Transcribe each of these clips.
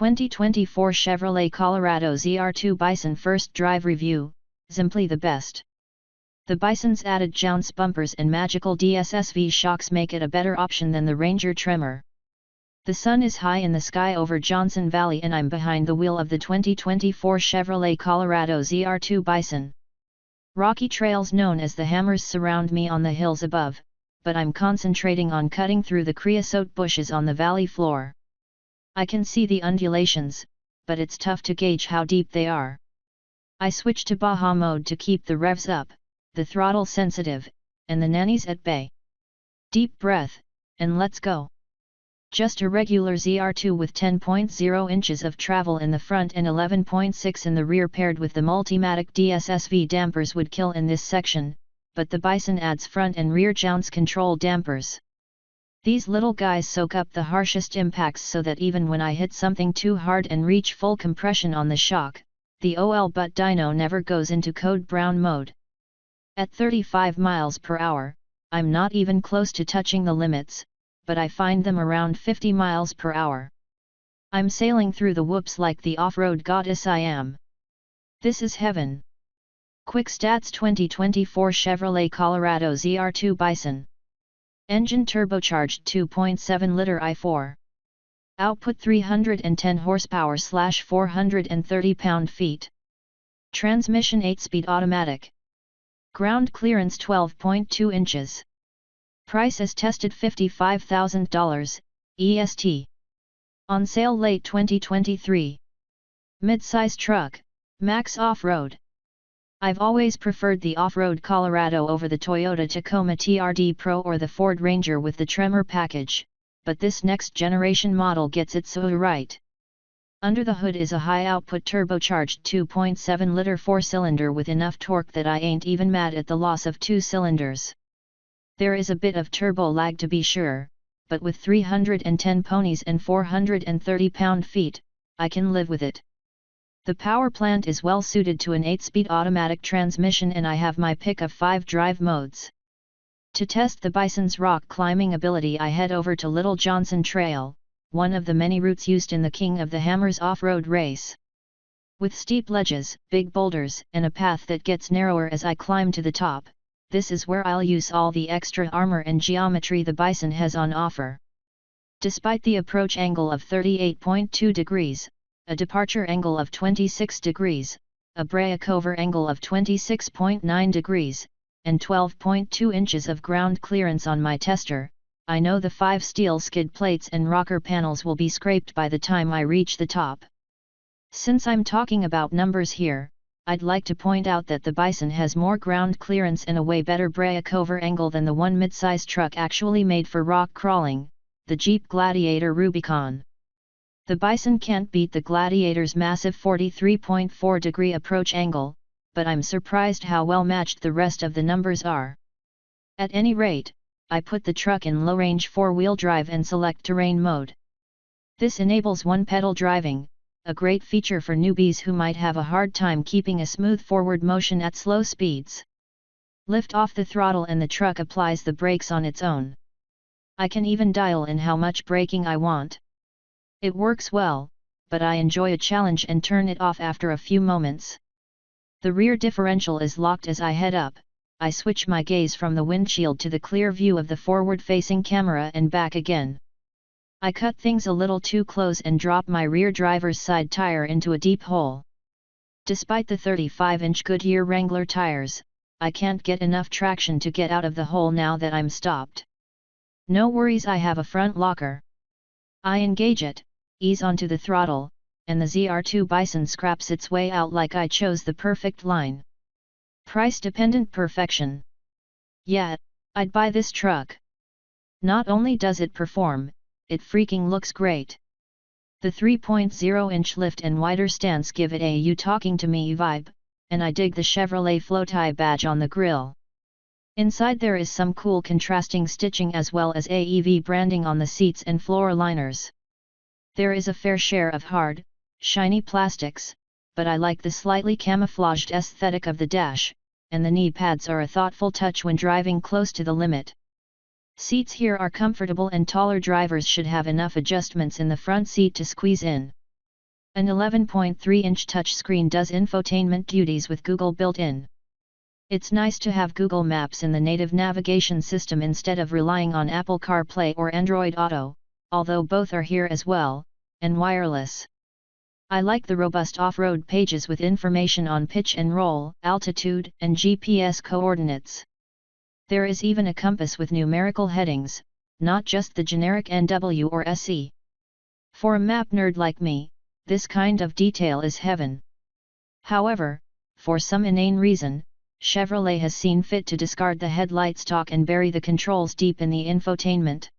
2024 Chevrolet Colorado ZR2 Bison First Drive Review, simply the best. The Bison's added jounce bumpers and magical DSSV shocks make it a better option than the Ranger Tremor. The sun is high in the sky over Johnson Valley and I'm behind the wheel of the 2024 Chevrolet Colorado ZR2 Bison. Rocky trails known as the Hammers surround me on the hills above, but I'm concentrating on cutting through the creosote bushes on the valley floor. I can see the undulations, but it's tough to gauge how deep they are. I switch to Baja mode to keep the revs up, the throttle sensitive, and the nannies at bay. Deep breath, and let's go. Just a regular ZR2 with 10.0 inches of travel in the front and 11.6 in the rear paired with the Multimatic DSSV dampers would kill in this section, but the Bison adds front and rear jounce control dampers. These little guys soak up the harshest impacts so that even when I hit something too hard and reach full compression on the shock, the but dyno never goes into code brown mode. At 35 miles per hour, I'm not even close to touching the limits, but I find them around 50 miles per hour. I'm sailing through the whoops like the off-road goddess I am. This is heaven. Quick stats: 2024 Chevrolet Colorado ZR2 Bison. Engine turbocharged 2.7-liter i4. Output 310 horsepower/430 pound-feet. Transmission 8-speed automatic. Ground clearance 12.2 inches. Price as tested $55,000, EST. On sale late 2023. Mid-size truck, max off-road. I've always preferred the off-road Colorado over the Toyota Tacoma TRD Pro or the Ford Ranger with the Tremor package, but this next generation model gets it so right. Under the hood is a high-output turbocharged 2.7-liter four-cylinder with enough torque that I ain't even mad at the loss of 2 cylinders. There is a bit of turbo lag to be sure, but with 310 ponies and 430 pound-feet, I can live with it. The power plant is well suited to an 8-speed automatic transmission and I have my pick of 5 drive modes. To test the Bison's rock climbing ability I head over to Little Johnson Trail, one of the many routes used in the King of the Hammers off-road race. With steep ledges, big boulders, and a path that gets narrower as I climb to the top, this is where I'll use all the extra armor and geometry the Bison has on offer. Despite the approach angle of 38.2 degrees, a departure angle of 26 degrees, a breakover angle of 26.9 degrees, and 12.2 inches of ground clearance on my tester, I know the 5 steel skid plates and rocker panels will be scraped by the time I reach the top. Since I'm talking about numbers here, I'd like to point out that the Bison has more ground clearance and a way better breakover angle than the one midsize truck actually made for rock crawling, the Jeep Gladiator Rubicon. The Bison can't beat the Gladiator's massive 43.4 degree approach angle, but I'm surprised how well matched the rest of the numbers are. At any rate, I put the truck in low-range 4-wheel drive and select terrain mode. This enables one-pedal driving, a great feature for newbies who might have a hard time keeping a smooth forward motion at slow speeds. Lift off the throttle and the truck applies the brakes on its own. I can even dial in how much braking I want. It works well, but I enjoy a challenge and turn it off after a few moments. The rear differential is locked as I head up. I switch my gaze from the windshield to the clear view of the forward-facing camera and back again. I cut things a little too close and drop my rear driver's side tire into a deep hole. Despite the 35-inch Goodyear Wrangler tires, I can't get enough traction to get out of the hole now that I'm stopped. No worries, I have a front locker. I engage it, ease onto the throttle, and the ZR2 Bison scraps its way out like I chose the perfect line. Price-dependent perfection. Yeah, I'd buy this truck. Not only does it perform, it freaking looks great. The 3.0-inch lift and wider stance give it a "you talking to me" vibe, and I dig the Chevrolet Flowtie badge on the grille. Inside there is some cool contrasting stitching as well as AEV branding on the seats and floor liners. There is a fair share of hard, shiny plastics, but I like the slightly camouflaged aesthetic of the dash, and the knee pads are a thoughtful touch when driving close to the limit. Seats here are comfortable and taller drivers should have enough adjustments in the front seat to squeeze in. An 11.3-inch touchscreen does infotainment duties with Google built in. It's nice to have Google Maps in the native navigation system instead of relying on Apple CarPlay or Android Auto, although both are here as well, and wireless. I like the robust off-road pages with information on pitch and roll, altitude, and GPS coordinates. There is even a compass with numerical headings, not just the generic NW or SE. For a map nerd like me, this kind of detail is heaven. However, for some inane reason, Chevrolet has seen fit to discard the headlight stock and bury the controls deep in the infotainment.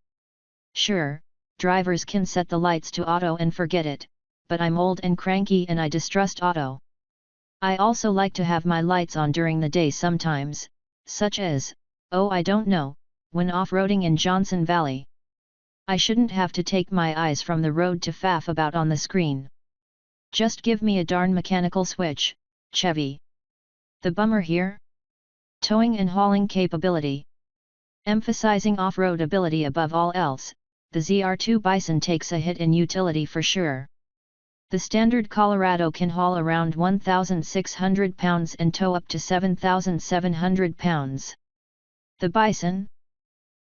Sure, drivers can set the lights to auto and forget it, but I'm old and cranky and I distrust auto. I also like to have my lights on during the day sometimes, such as, oh I don't know, when off-roading in Johnson Valley. I shouldn't have to take my eyes from the road to faff about on the screen. Just give me a darn mechanical switch, Chevy. The bummer here? Towing and hauling capability. Emphasizing off-road ability above all else, the zr2 Bison takes a hit in utility for sure. The standard Colorado can haul around 1,600 pounds and tow up to 7,700 pounds. The Bison?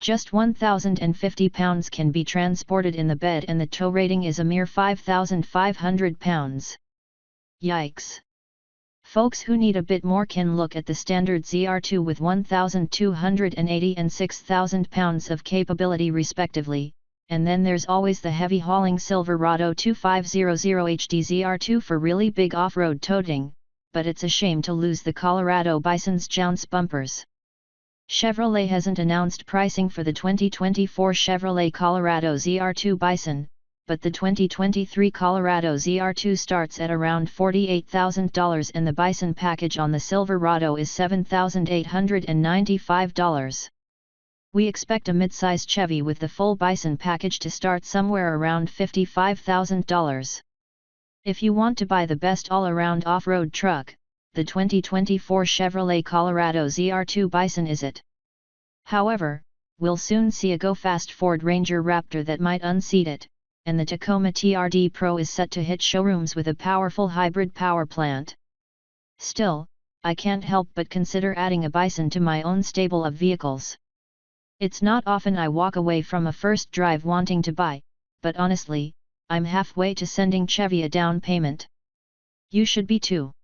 Just 1,050 pounds can be transported in the bed and the tow rating is a mere 5,500 pounds. Yikes! Folks who need a bit more can look at the standard zr2 with 1,280 and 6,000 pounds of capability respectively, and then there's always the heavy hauling Silverado 2500 HD zr2 for really big off-road towing, but it's a shame to lose the Colorado Bison's jounce bumpers. Chevrolet hasn't announced pricing for the 2024 Chevrolet Colorado ZR2 Bison, but the 2023 Colorado ZR2 starts at around $48,000 and the Bison package on the Silverado is $7,895. We expect a mid-size Chevy with the full Bison package to start somewhere around $55,000. If you want to buy the best all-around off-road truck, the 2024 Chevrolet Colorado ZR2 Bison is it. However, we'll soon see a go-fast Ford Ranger Raptor that might unseat it, and the Tacoma TRD Pro is set to hit showrooms with a powerful hybrid power plant. Still, I can't help but consider adding a Bison to my own stable of vehicles. It's not often I walk away from a first drive wanting to buy, but honestly, I'm halfway to sending Chevy a down payment. You should be too.